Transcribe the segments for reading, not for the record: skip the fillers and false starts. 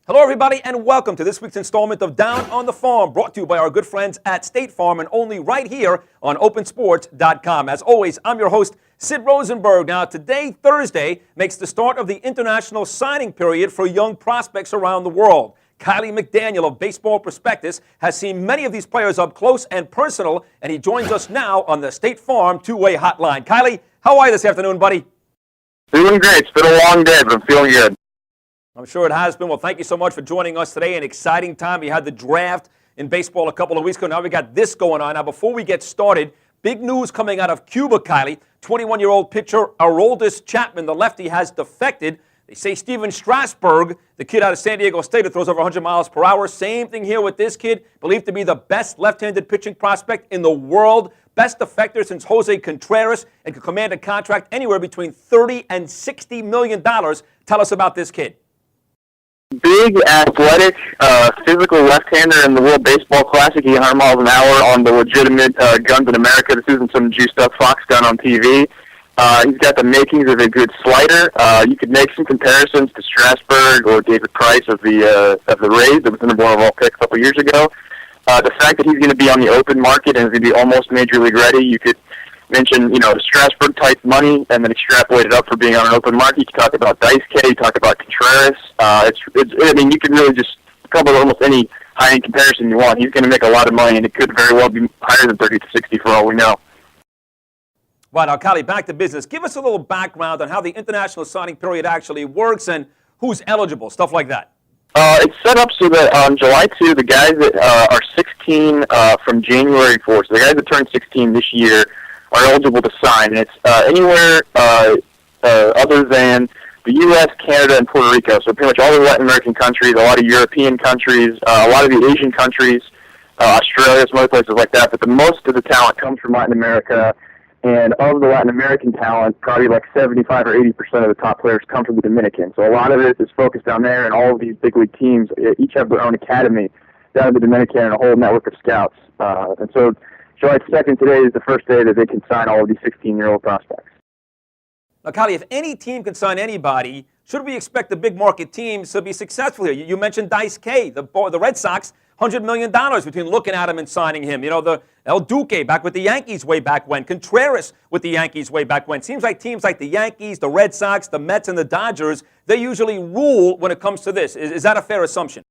Hello, everybody, and welcome to this week's installment of Down on the Farm, brought to you by our good friends at State Farm and only right here on opensports.com. As always, I'm your host, Sid Rosenberg. Now, today, Thursday, makes the start of the international signing period for young prospects around the world. Kiley McDaniel of Baseball Prospectus has seen many of these players up close and personal, and he joins us now on the State Farm two-way hotline. Kiley, how are you this afternoon, buddy? Doing great. It's been a long day, but I'm feeling good. I'm sure it has been. Well, thank you so much for joining us today. An exciting time. We had the draft in baseball a couple of weeks ago. Now we got this going on. Now, before we get started, big news coming out of Cuba, Kiley. 21-year-old pitcher Aroldis Chapman, the lefty, has defected. They say Steven Strasburg, the kid out of San Diego State who throws over 100 miles per hour. Same thing here with this kid, believed to be the best left-handed pitching prospect in the world. Best defector since Jose Contreras, and could command a contract anywhere between $30 and $60 million. Tell us about this kid. Big, athletic, physical left-hander in the World Baseball Classic. He 100 miles an hour on the legitimate guns in America. This isn't some juiced-up Fox gun on TV. He's got the makings of a good slider. You could make some comparisons to Strasburg or David Price of the Rays, that was the number one overall pick a couple years ago. The fact that he's going to be on the open market and is going to be almost major league ready, you could mention, Strasburg-type money and then extrapolate it up for being on an open market. You can talk about Dice K, you talk about Contreras. You can really just cover almost any high-end comparison you want. He's going to make a lot of money, and it could very well be higher than 30 to 60 for all we know. Well, now, Kiley, back to business. Give us a little background on how the international signing period actually works and who's eligible, stuff like that. It's set up so that on July 2, the guys that are 16 from January 4, so the guys that turned 16 this year, are eligible to sign. And it's anywhere other than the U.S., Canada, and Puerto Rico. So pretty much all the Latin American countries, a lot of European countries, a lot of the Asian countries, Australia, some other places like that. But the most of the talent comes from Latin America. And of the Latin American talent, probably like 75 or 80% of the top players come from the Dominican. So a lot of it is focused down there, and all of these big league teams each have their own academy down in the Dominican and a whole network of scouts. And so July 2nd today is the first day that they can sign all of these 16-year-old prospects. Now, Kiley, if any team can sign anybody, should we expect the big market teams to be successful here? You mentioned Dice K, the Red Sox, $100 million between looking at him and signing him. The El Duque back with the Yankees way back when. Contreras with the Yankees way back when. Seems like teams like the Yankees, the Red Sox, the Mets, and the Dodgers, they usually rule when it comes to this. Is that a fair assumption?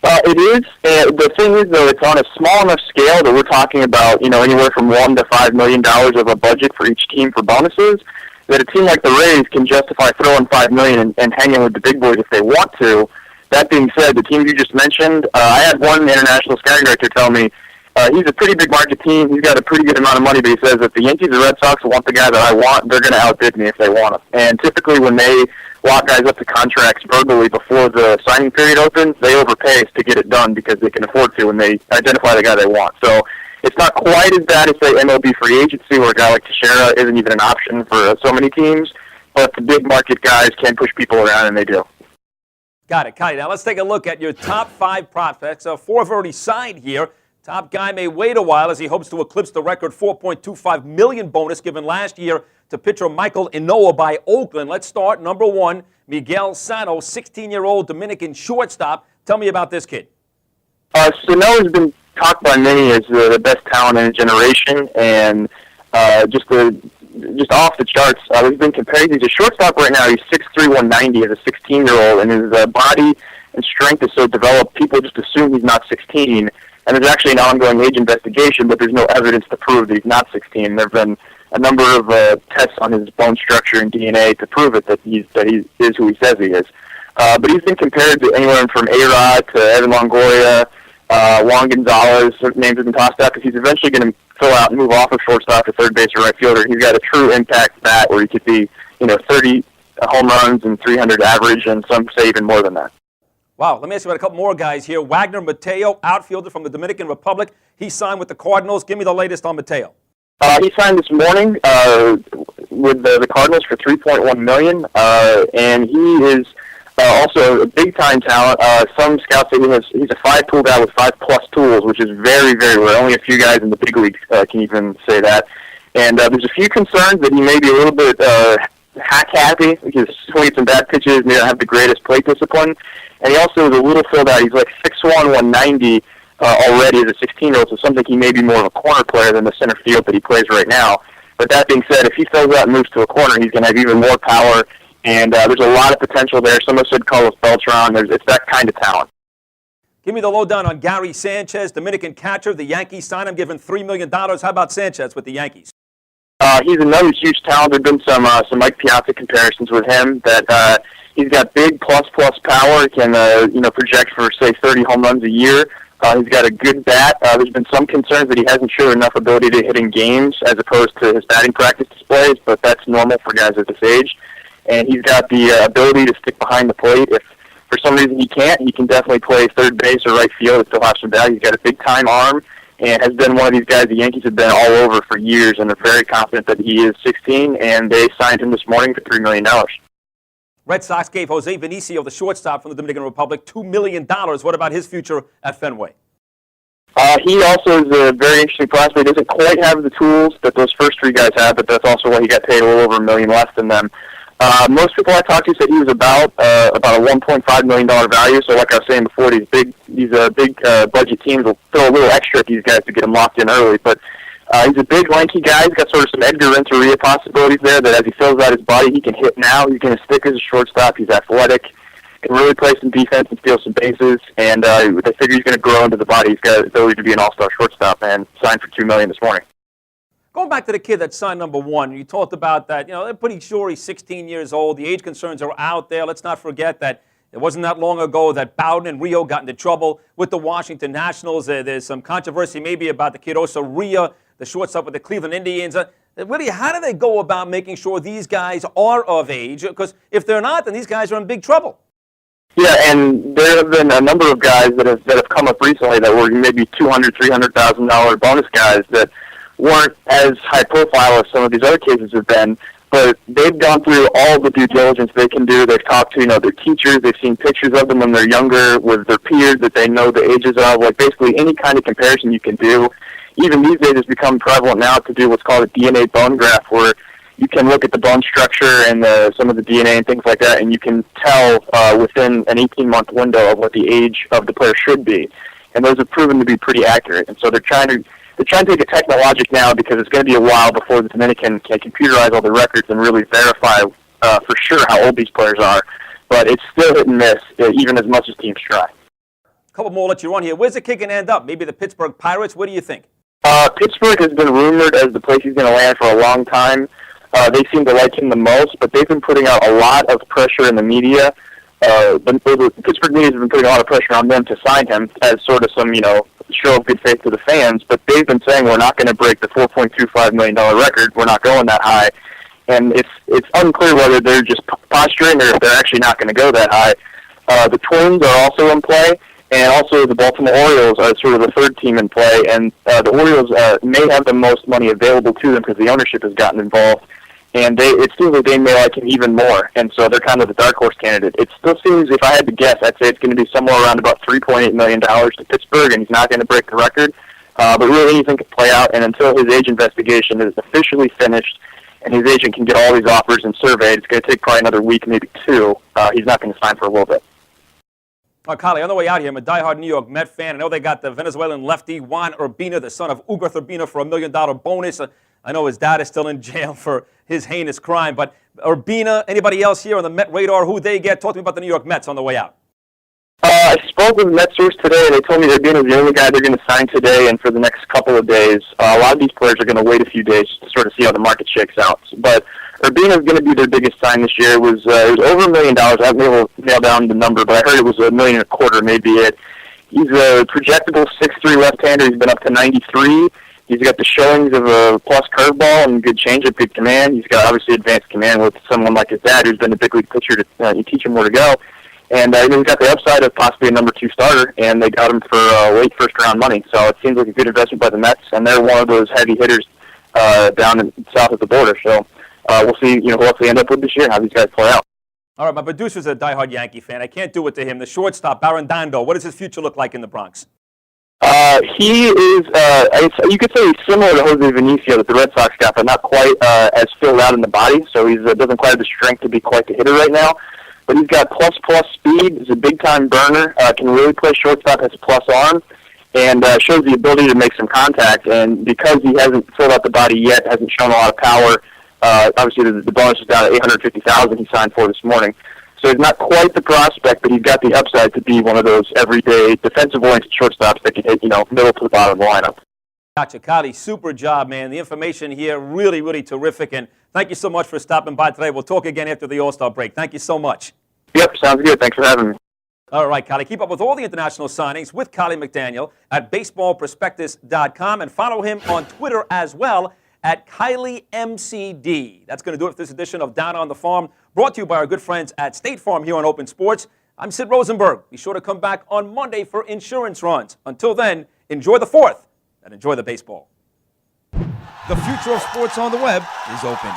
It is. The thing is, though, it's on a small enough scale that we're talking about, anywhere from $1 to $5 million of a budget for each team for bonuses, that a team like the Rays can justify throwing $5 million and hanging with the big boys if they want to. That being said, the team you just mentioned, I had one international scouting director tell me he's a pretty big market team. He's got a pretty good amount of money, but he says if the Yankees or Red Sox want the guy that I want, they're going to outbid me if they want him. And typically when they lock guys up to contracts verbally before the signing period opens, they overpay to get it done because they can afford to, and they identify the guy they want. So it's not quite as bad as, say, MLB free agency, where a guy like Teixeira isn't even an option for so many teams, but the big market guys can push people around, and they do. Got it, Kiley. Now let's take a look at your top 5 prospects. 4 have already signed here. Top guy may wait a while as he hopes to eclipse the record $4.25 million bonus given last year to pitcher Michael Inoa by Oakland. Let's start. Number 1, Miguel Sano, 16-year-old Dominican shortstop. Tell me about this kid. Sano has been talked by many as the best talent in a generation, and just off the charts. He's been compared. He's a shortstop right now. He's 6'3", 190 as a 16-year-old, and his body and strength is so developed, people just assume he's not 16. And there's actually an ongoing age investigation, but there's no evidence to prove that he's not 16. There have been a number of tests on his bone structure and DNA to prove it that he is who he says he is. But he's been compared to anyone from A-Rod to Evan Longoria, Juan Gonzalez. Names have been tossed out because he's eventually going to fill out and move off of shortstop to third base or right fielder. He's got a true impact bat where he could be, 30 home runs and 300 average, and some say even more than that. Wow, let me ask you about a couple more guys here. Wagner Mateo, outfielder from the Dominican Republic. He signed with the Cardinals. Give me the latest on Mateo. He signed this morning with the Cardinals for $3.1 million, and he is also a big-time talent. Some scouts say he's a 5-tool guy with 5+ tools, which is very, very rare. Only a few guys in the big leagues can even say that. And there's a few concerns that he may be a little bit hack happy. He can swing some bad pitches and he doesn't have the greatest plate discipline. And he also is a little filled out. He's like 6'1", 190 already as a 16-year-old, so something he may be more of a corner player than the center field that he plays right now. But that being said, if he fills out and moves to a corner, he's going to have even more power, and there's a lot of potential there. Someone said Carlos Beltran. It's that kind of talent. Give me the lowdown on Gary Sanchez, Dominican catcher. The Yankees signed him, given $3 million. How about Sanchez with the Yankees? He's another huge talent. There have been some Mike Piazza comparisons with him that he's got big plus power. He can project for, say, 30 home runs a year. He's got a good bat. There's been some concerns that he hasn't shown enough ability to hit in games as opposed to his batting practice displays, but that's normal for guys at this age. And he's got the ability to stick behind the plate. If for some reason he can't, he can definitely play third base or right field and still have some value. He's got a big-time arm and has been one of these guys the Yankees have been all over for years, and they're very confident that he is 16, and they signed him this morning for $3 million. Red Sox gave Jose Vinicio, the shortstop from the Dominican Republic, $2 million. What about his future at Fenway? He also is a very interesting prospect. He doesn't quite have the tools that those first three guys have, but that's also why he got paid a little over $1 million less than them. Most people I talked to said he was about a $1.5 million value. So, like I was saying before, these big budget teams will throw a little extra at these guys to get them locked in early. But he's a big, lanky guy. He's got sort of some Edgar Renteria possibilities there. That as he fills out his body, he can hit now. He's going to stick as a shortstop. He's athletic. Can really play some defense and steal some bases, and they figure he's going to grow into the body. He's got the ability to be an all-star shortstop, and signed for $2 million this morning. Going back to the kid that signed number one, you talked about that. They're pretty sure he's 16 years old. The age concerns are out there. Let's not forget that it wasn't that long ago that Bowden and Rio got into trouble with the Washington Nationals. There's some controversy maybe about the kid Osorio, the shortstop with the Cleveland Indians. Really, how do they go about making sure these guys are of age? Because if they're not, then these guys are in big trouble. Yeah, and there have been a number of guys that have come up recently that were maybe $200,000, $300,000 bonus guys that weren't as high profile as some of these other cases have been, but they've gone through all the due diligence they can do. They've talked to, their teachers. They've seen pictures of them when they're younger with their peers that they know the ages of. Like basically any kind of comparison you can do. Even these days, it's become prevalent now to do what's called a DNA bone graft, where you can look at the bone structure and some of the DNA and things like that, and you can tell within an 18-month window of what the age of the player should be. And those have proven to be pretty accurate. And so they're trying to take a technologic now because it's going to be a while before the Dominican can computerize all the records and really verify for sure how old these players are. But it's still hit and miss, even as much as teams try. A couple more, let you run here. Where's the kid going to end up? Maybe the Pittsburgh Pirates? What do you think? Pittsburgh has been rumored as the place he's going to land for a long time. They seem to like him the most, but they've been putting out a lot of pressure in the media. The Pittsburgh media has been putting a lot of pressure on them to sign him as sort of some, show of good faith to the fans. But they've been saying we're not going to break the $4.25 million record. We're not going that high. And it's unclear whether they're just posturing or if they're actually not going to go that high. The Twins are also in play, and also the Baltimore Orioles are sort of the third team in play. And the Orioles may have the most money available to them because the ownership has gotten involved. And it seems like they may like him even more, and so they're kind of the dark horse candidate. It still seems, if I had to guess, I'd say it's going to be somewhere around about $3.8 million to Pittsburgh, and he's not going to break the record. But really anything could play out, and until his age investigation is officially finished and his agent can get all these offers and surveyed, it's going to take probably another week, maybe two. He's not going to sign for a little bit. Kiley, on the way out here, I'm a diehard New York Met fan. I know they got the Venezuelan lefty Juan Urbina, the son of Ugarth Urbina, for $1 million bonus. I know his dad is still in jail for his heinous crime, but Urbina, anybody else here on the Met radar, who they get? Talk to me about the New York Mets on the way out. I spoke with a Met source today, and they told me Urbina is the only guy they're going to sign today and for the next couple of days. A lot of these players are going to wait a few days to sort of see how the market shakes out. But Urbina is going to be their biggest sign this year. It was over $1 million. I haven't been able to nail down the number, but I heard it was $1.25 million, maybe it. He's a projectable 6'3" left-hander. He's been up to 93. He's got the showings of a plus curveball and good changeup, good command. He's got obviously advanced command with someone like his dad, who's been a big league pitcher to you teach him where to go. And he's got the upside of possibly a number 2 starter, and they got him for late first-round money. So it seems like a good investment by the Mets, and they're one of those heavy hitters down in south of the border. So we'll see, what they end up with this year, how these guys play out. All right, my producer's a diehard Yankee fan. I can't do it to him. The shortstop, Barandando, what does his future look like in the Bronx? He is, you could say he's similar to Jose Vinicio that the Red Sox got, but not quite as filled out in the body. So he doesn't quite have the strength to be quite the hitter right now. But he's got plus speed. He's a big-time burner. Can really play shortstop, has a plus arm, and shows the ability to make some contact. And because he hasn't filled out the body yet, hasn't shown a lot of power, obviously the bonus is down at $850,000 he signed for this morning. So he's not quite the prospect, but he's got the upside to be one of those everyday defensive-oriented shortstops that can hit, middle to the bottom of the lineup. Gotcha, Kiley. Super job, man. The information here really, really terrific. And thank you so much for stopping by today. We'll talk again after the All-Star break. Thank you so much. Yep, sounds good. Thanks for having me. All right, Kiley. Keep up with all the international signings with Kiley McDaniel at baseballprospectus.com and follow him on Twitter as well at Kiley MCD. That's going to do it for this edition of Down on the Farm, brought to you by our good friends at State Farm here on Open Sports. I'm Sid Rosenberg. Be sure to come back on Monday for insurance runs. Until then, enjoy the 4th and enjoy the baseball. The future of sports on the web is open.